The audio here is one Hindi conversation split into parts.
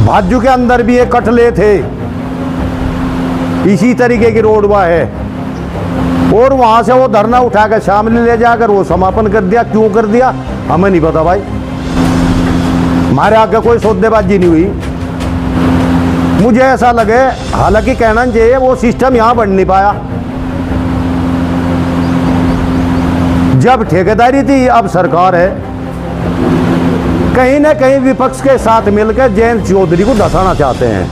भाजू के अंदर भी एक कटले थे, इसी तरीके की रोडवा है। और वहां से वो धरना उठा कर शामली ले जाकर वो समापन कर दिया। क्यों कर दिया हमें नहीं पता भाई, हमारे आगे कोई सौदेबाजी नहीं हुई। मुझे ऐसा लगे, हालांकि कहना चाहिए वो सिस्टम यहां बन नहीं पाया। जब ठेकेदारी थी, अब सरकार है, कहीं ना कहीं विपक्ष के साथ मिलकर जयंत चौधरी को धसाना चाहते हैं।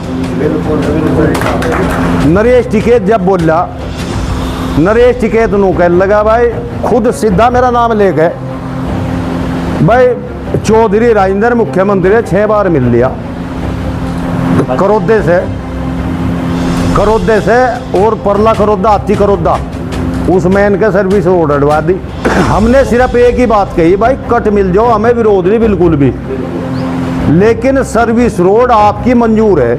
नरेश टिकैत जब बोला, नरेश टिकैत नु कह लगा भाई, खुद सीधा मेरा नाम ले गए भाई, चौधरी राजेंद्र मुख्यमंत्री है, 6 बार मिल लिया करोदे से और परला करोदा हाथी करोदा, उसमें इनके सर्विस रोड अडवा दी। हमने सिर्फ एक ही बात कही भाई, कट मिल जाओ, हमें विरोध नहीं बिल्कुल भी, लेकिन सर्विस रोड आपकी मंजूर है,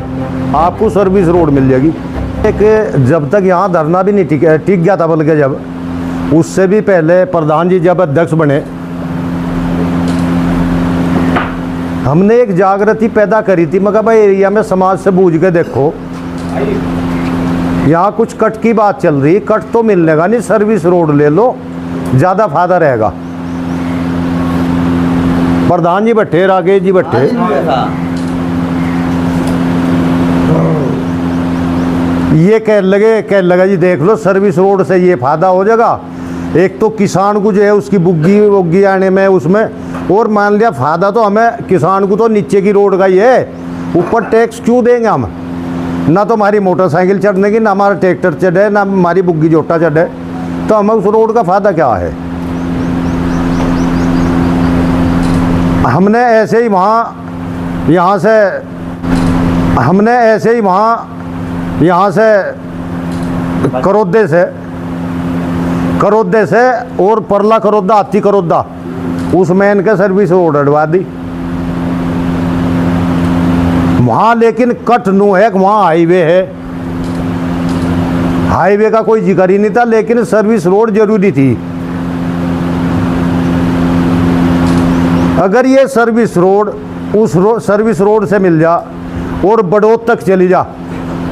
आपको सर्विस रोड मिल जाएगी। एक जब तक यहाँ धरना भी नहीं टिक गया था, बल्कि जब उससे भी पहले प्रधान जी जब अध्यक्ष बने, हमने एक जागृति पैदा करी थी। मगर भाई एरिया में समाज से बूझ के देखो, यहाँ कुछ कट की बात चल रही, कट तो मिलने का नहीं, सर्विस रोड ले लो, ज़्यादा फायदा रहेगा। प्रधान जी बैठे, राकेश जी बैठे, ये कह लगा जी देख लो सर्विस रोड से ये फायदा हो जाएगा। एक तो किसान को जो है उसकी बुग्गी आने में उसमें, और मान लिया फायदा तो हमें किसान को तो नीचे की रोड का ही है, ऊपर टैक्स क्यों देंगे हम? ना तो हमारी मोटरसाइकिल चढ़ने की, ना हमारा ट्रैक्टर चढ़े, ना हमारी बुग्गी जोटा चढ़े, तो हमें उस रोड का फायदा क्या है? हमने ऐसे ही यहाँ से करोदे से और परला करोदा हाथी करोदा, उसमें इनके सर्विस रोड अडवा दी वहाँ। लेकिन कट नु है, वहाँ हाईवे है, हाईवे का कोई जिक्र ही नहीं था, लेकिन सर्विस रोड जरूरी थी। अगर ये सर्विस रोड सर्विस रोड से मिल जा और बड़ौद तक चली जा,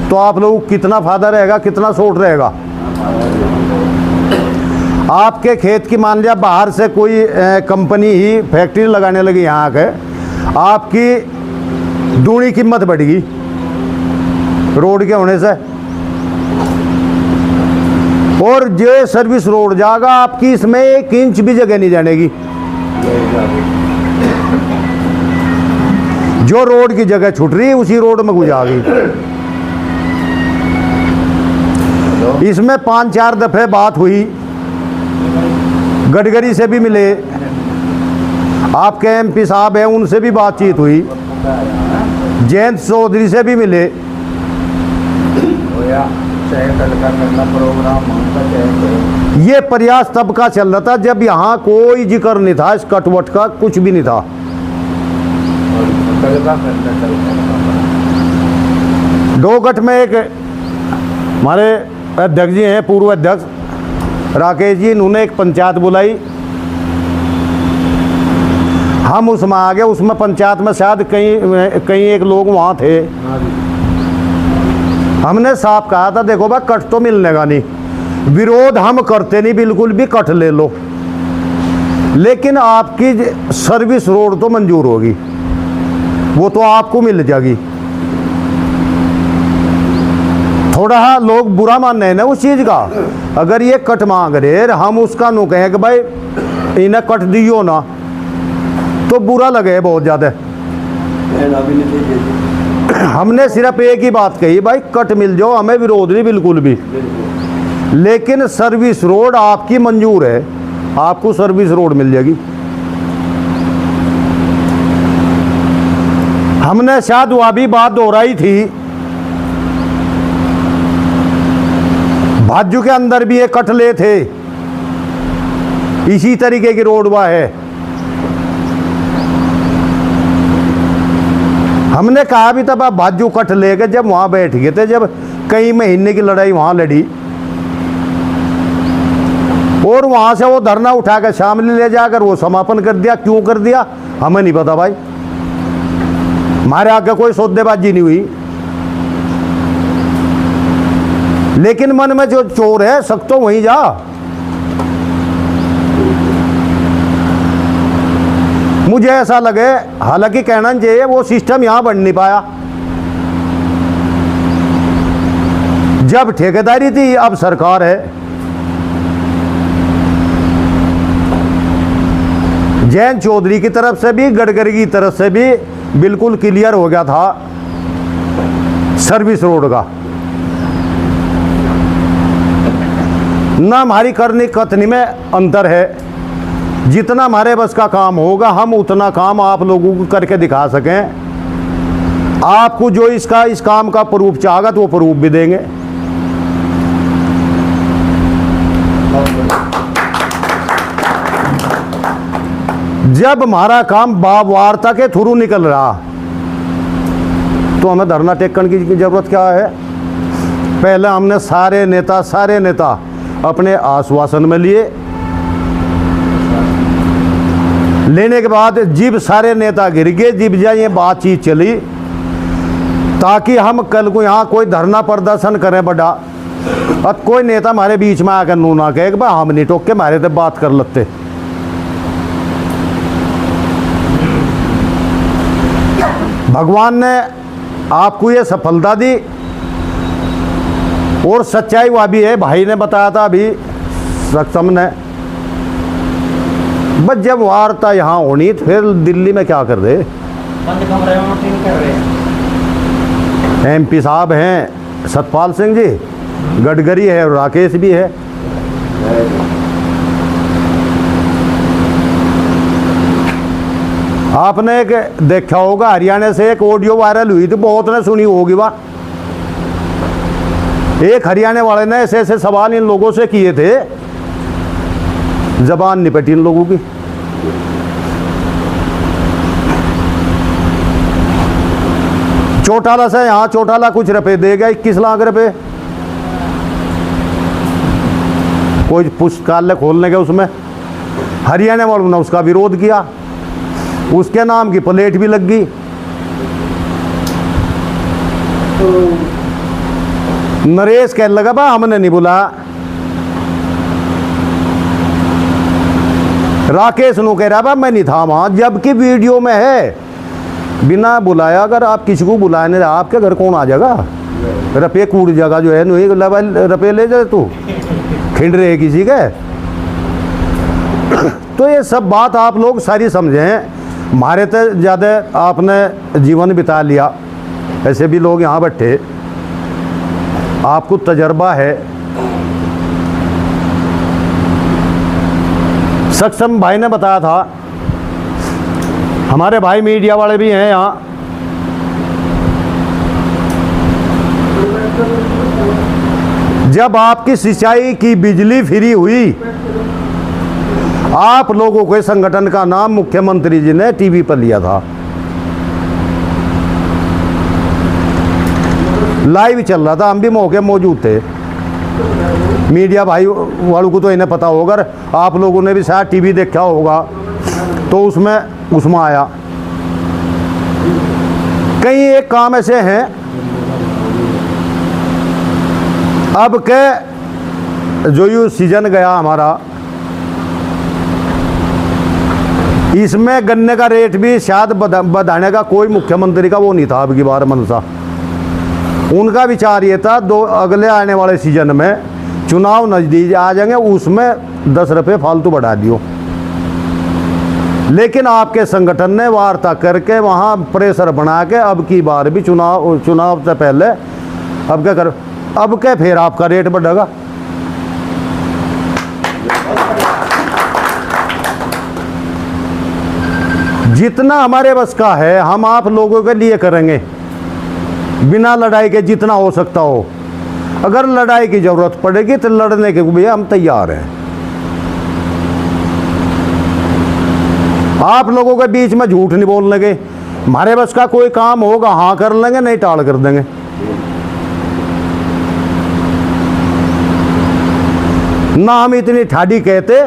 तो आप लोगों को कितना फायदा रहेगा, कितना शॉर्ट रहेगा। आपके खेत की मान लिया बाहर से कोई कंपनी ही फैक्ट्री लगाने लगी यहाँ के, आपकी दूनी कीमत बढ़ेगी रोड के होने से। और जो सर्विस रोड जाएगा, आपकी इसमें 1 इंच भी जगह नहीं जानेगी। जो रोड की जगह छूट रही है उसी रोड में गुजारेगी। इसमें 5-4 दफे बात हुई, गडकरी से भी मिले, आपके एमपी साहब हैं उनसे भी बातचीत हुई, जयंत चौधरी से भी मिले। ये प्रयास तब का चल रहा था जब यहाँ कोई जिक्र नहीं था, इस कटवट का कुछ भी नहीं था। डोगट में एक हमारे अध्यक्ष जी हैं, पूर्व अध्यक्ष राकेश जी, इन्होंने एक पंचायत बुलाई, हम उसमें आ गए। उसमें पंचायत में शायद कहीं एक लोग वहाँ थे। हमने साफ कहा था देखो भाई कट तो मिलने का नहीं, विरोध हम करते नहीं बिल्कुल भी, कट ले लो, लेकिन आपकी सर्विस रोड तो मंजूर होगी, वो तो आपको मिल जाएगी। थोड़ा लोग बुरा मान रहे हैं ना उस चीज़ का। अगर ये कट मांग रहे, हम उसका नु कहें कि भाई इन्हें कट दियो ना, तो बुरा लगे बहुत ज़्यादा। हमने सिर्फ एक ही बात कही भाई, कट मिल जाओ, हमें विरोध नहीं बिल्कुल भी, लेकिन सर्विस रोड आपकी मंजूर है, आपको सर्विस रोड मिल जाएगी। हमने शायद वह भी बात दोहराई थी, भाजू के अंदर भी एक कटले थे, इसी तरीके की रोडवा है। हमने कहा भी तब आप भाजू कट लेके जब वहां बैठ गए थे, जब कई महीने की लड़ाई वहां लड़ी, और वहां से वो धरना उठाकर शामली ले जाकर वो समापन कर दिया। क्यों कर दिया हमें नहीं पता भाई, हमारे आगे कोई सौदेबाजी नहीं हुई, लेकिन मन में जो चोर है सक तो वहीं जा। मुझे ऐसा लगे, हालांकि कहना चाहिए वो सिस्टम यहां बन नहीं पाया। जब ठेकेदारी थी, अब सरकार है। जयंत चौधरी की तरफ से भी, गडकरी की तरफ से भी बिल्कुल क्लियर हो गया था सर्विस रोड का। ना हमारी करनी कथनी में अंतर है, जितना हमारे बस का काम होगा हम उतना काम आप लोगों को करके दिखा सकें। आपको जो इस काम का प्रूफ चाहेगा तो वो प्रूफ भी देंगे। जब हमारा काम वार्ता के थ्रू निकल रहा तो हमें धरना टेकन की जरूरत क्या है। पहले हमने सारे नेता अपने आश्वासन में लिए, लेने के बाद जिब सारे नेता गिर गए, जिब जाए ये बातचीत चली, ताकि हम कल को यहाँ कोई धरना प्रदर्शन करें बड़ा, अब कोई नेता हमारे बीच में आकर नू ना कहे कि भाई हम नहीं टोक के हमारे से बात कर लेते। भगवान ने आपको ये सफलता दी और सच्चाई वह भी है, भाई ने बताया था अभी सक्षम ने, बस जब वार्ता यहाँ होनी तो फिर दिल्ली में क्या कर रहे। MP साहब हैं सतपाल सिंह जी, गडकरी है, राकेश भी है। आपने एक देखा होगा, हरियाणा से एक ऑडियो वायरल हुई थी, बहुत ने सुनी होगी। वाह, एक हरियाणा वाले ने ऐसे ऐसे सवाल इन लोगों से किए थे, जबान निपटी इन लोगों की। चौटाला से यहाँ चौटाला कुछ रुपए देगा, 21 लाख रुपए। कोई पुस्तकालय खोलने के उसमें हरियाणा वालों ने उसका विरोध किया, उसके नाम की प्लेट भी लग गई। नरेश कहने लगा बा हमने नहीं बुलाया। राकेश नु कह रहा बा मैं नहीं था वहां, जबकि वीडियो में है बिना बुलाया अगर आप किसी को बुलाए नहीं, आपके घर कौन आ जाएगा। रुपये कूड़ जगह जो है रुपये ले जाए तू खिंड रहे किसी के। तो ये सब बात आप लोग सारी समझें। हमारे तो ज़्यादा आपने जीवन बिता लिया, ऐसे भी लोग यहाँ बैठे, आपको तजर्बा है। सक्षम भाई ने बताया था, हमारे भाई मीडिया वाले भी हैं यहाँ। जब आपकी सिंचाई की बिजली फ्री हुई, आप लोगों के संगठन का नाम मुख्यमंत्री जी ने टीवी पर लिया था, लाइव चल रहा था, हम भी मौके मौजूद थे। मीडिया भाई वालों को तो इन्हें पता होगा, आप लोगों ने भी शायद टीवी देखा होगा, तो उसमें आया। कई एक काम ऐसे हैं अब के जो ये सीजन गया हमारा, इसमें गन्ने का रेट भी शायद बढ़ाने का कोई मुख्यमंत्री का वो नहीं था अब की बार मनसा। उनका विचार ये था अगले आने वाले सीजन में चुनाव नज़दीक आ जाएंगे, उसमें 10 रुपये फालतू बढ़ा दियो। लेकिन आपके संगठन ने वार्ता करके वहाँ प्रेशर बना के अब की बार भी चुनाव से पहले अब क्या फिर आपका रेट बढ़ेगा। जितना हमारे बस का है हम आप लोगों के लिए करेंगे, बिना लड़ाई के जितना हो सकता हो। अगर लड़ाई की जरूरत पड़ेगी तो लड़ने के लिए हम तैयार हैं। आप लोगों के बीच में झूठ नहीं बोल लेंगे। हमारे बस का कोई काम होगा हाँ कर लेंगे, नहीं टाल कर देंगे। ना हम इतनी ठाड़ी कहते,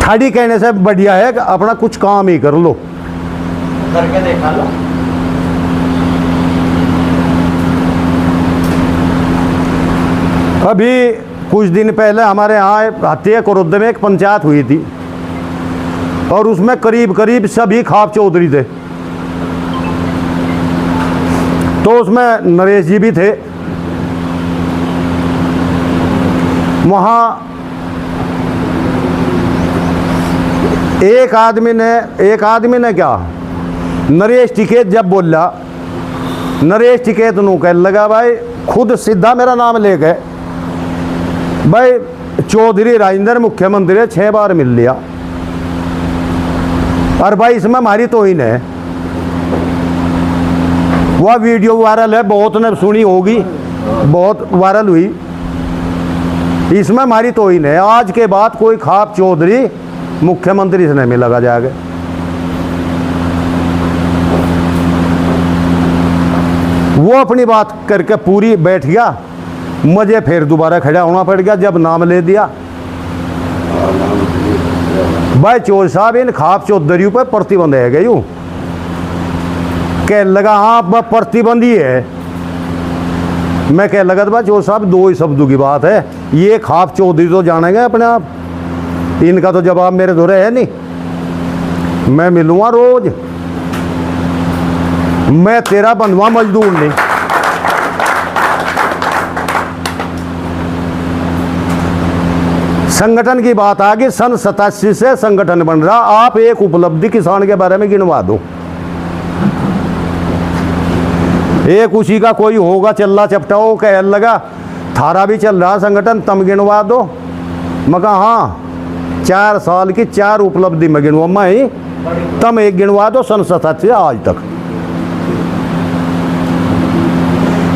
ठाड़ी कहने से बढ़िया है कि अपना कुछ काम ही कर लो। करके देखा लो। अभी कुछ दिन पहले हमारे यहाँ हत्या करोद में एक पंचायत हुई थी और उसमें करीब करीब सभी खाप चौधरी थे। तो उसमें नरेश जी भी थे। वहाँ एक आदमी ने क्या, नरेश टिकैत जब बोला, नरेश टिकैत नू कह लगा भाई खुद सीधा मेरा नाम ले गए भाई चौधरी राजेंद्र मुख्यमंत्री 6 बार मिल लिया और भाई इसमें हमारी तौहीन है। वह वीडियो वायरल है, बहुत ने सुनी होगी, बहुत वायरल हुई। इसमें हमारी तौहीन है। आज के बाद कोई खाप चौधरी मुख्यमंत्री से नहीं लगा जाएगा। वो अपनी बात करके पूरी बैठ गया, मुझे फिर दोबारा खड़ा होना पड़ गया जब नाम ले दिया। भाई चौधरी साहब इन खाप चौधरी पर प्रतिबंध है गई यूँ कह लगा, हाँ अब प्रतिबंध ही है। मैं कह लगा था भाई चौधरी साहब 2 ही शब्दों की बात है, ये खाप चौधरी तो जानेंगे अपने आप, इनका तो जवाब मेरे धोरे है नहीं। मैं मिलूँगा रोज, मैं तेरा बंधुआ मजदूर नहीं। संगठन की बात आ गई, सन 87 से संगठन बन रहा। आप एक उपलब्धि किसान के बारे में गिनवा दो, एक उसी का कोई होगा चल्ला चपटा हो कह लगा थारा भी चल रहा संगठन, तम गिनवा दो। मैं कहा हाँ 4 साल की 4 उपलब्धि में गिनवा मैं, तम एक गिनवा दो सन 87 से आज तक।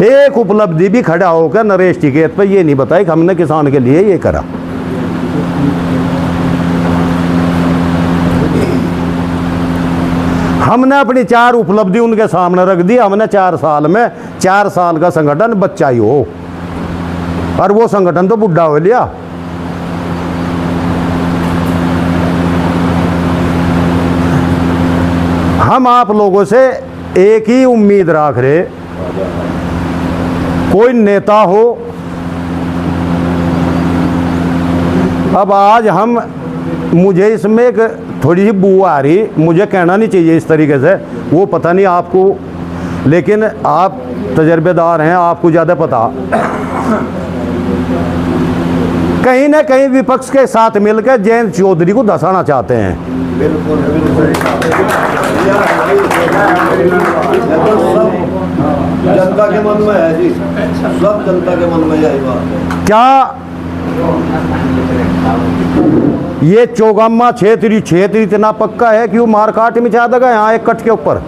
एक उपलब्धि भी खड़ा होकर नरेश टिकैत पर ये नहीं बताई कि हमने किसान के लिए ये करा। हमने अपनी 4 उपलब्धि उनके सामने रख दी। हमने 4 साल में 4 साल का संगठन बच्चा ही हो और वो संगठन तो बुढ़ा हो लिया। हम आप लोगों से एक ही उम्मीद रख रहे, कोई नेता हो। अब आज हम, मुझे इसमें एक थोड़ी सी बू आ रही, मुझे कहना नहीं चाहिए इस तरीके से, वो पता नहीं आपको, लेकिन आप तजर्बेदार हैं, आपको ज़्यादा पता। कहीं ना कहीं विपक्ष के साथ मिलकर जयंत चौधरी को धसाना चाहते हैं। जनता के मन में है जी, सब जनता के मन में यही बात। क्या ये चौगामा क्षेत्र इतना पक्का है कि वो मारकाट में चाह देगा यहाँ एक कट के ऊपर?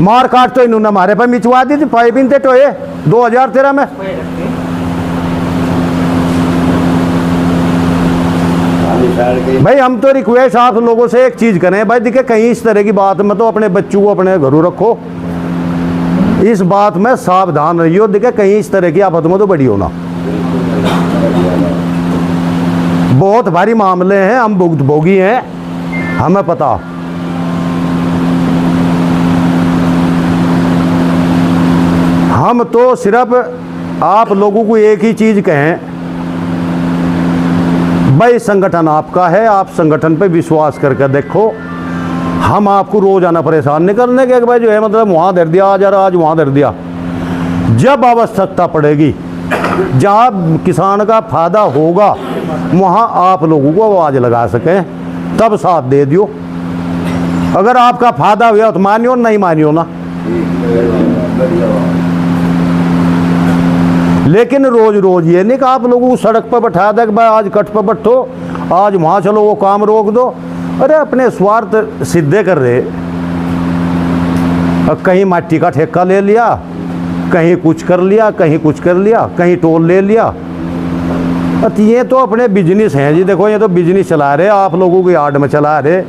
मारकाट तो इन्होंने हमारे पर मिचवा दी थी, 5 इन तो ये 2013 में। भाई हम तो रिक्वेस्ट आप लोगों से एक चीज करें भाई, देखिए कहीं इस तरह की बात में तो अपने बच्चों को अपने घरों रखो, इस बात में सावधान रहियो। देखिए कहीं इस तरह की आफत में तो बड़ी होना, बहुत भारी मामले हैं, हम भुगतभोगी हैं, हमें पता। हम तो सिर्फ आप लोगों को एक ही चीज कहें भाई, संगठन आपका है, आप संगठन पे विश्वास करके देखो। हम आपको रोजाना परेशान नहीं करने के भाई जो है मतलब वहाँ धर दिया आज वहाँ धर दिया। जब आवश्यकता पड़ेगी, जहाँ किसान का फायदा होगा, वहाँ आप लोगों को आवाज़ लगा सकें, तब साथ दे दियो। अगर आपका फायदा हुआ तो मानियो, नहीं मानियो ना। लेकिन रोज रोज ये नहीं कि आप लोगों को सड़क पर बैठा दे कि भाई आज कट पर बैठो, आज वहाँ चलो, वो काम रोक दो। अरे अपने स्वार्थ सिद्धे कर रहे, कहीं माटी का ठेका ले लिया, कहीं कुछ कर लिया, कहीं कुछ कर लिया, कहीं टोल ले लिया। ये तो अपने बिजनेस हैं जी। देखो ये तो बिजनेस चला रहे, आप लोगों की आड़ में चला रहे।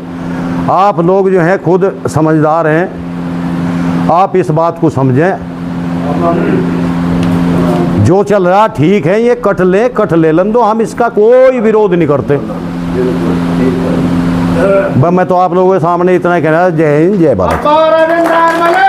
आप लोग जो हैं खुद समझदार हैं, आप इस बात को समझें। जो चल रहा ठीक है, ये कट ले लन दो, हम इसका कोई विरोध नहीं करते। बिल्कुल ठीक है। बस मैं तो आप लोगों के सामने इतना कहना, जय हिंद जय भारत। अपार अभिनंदन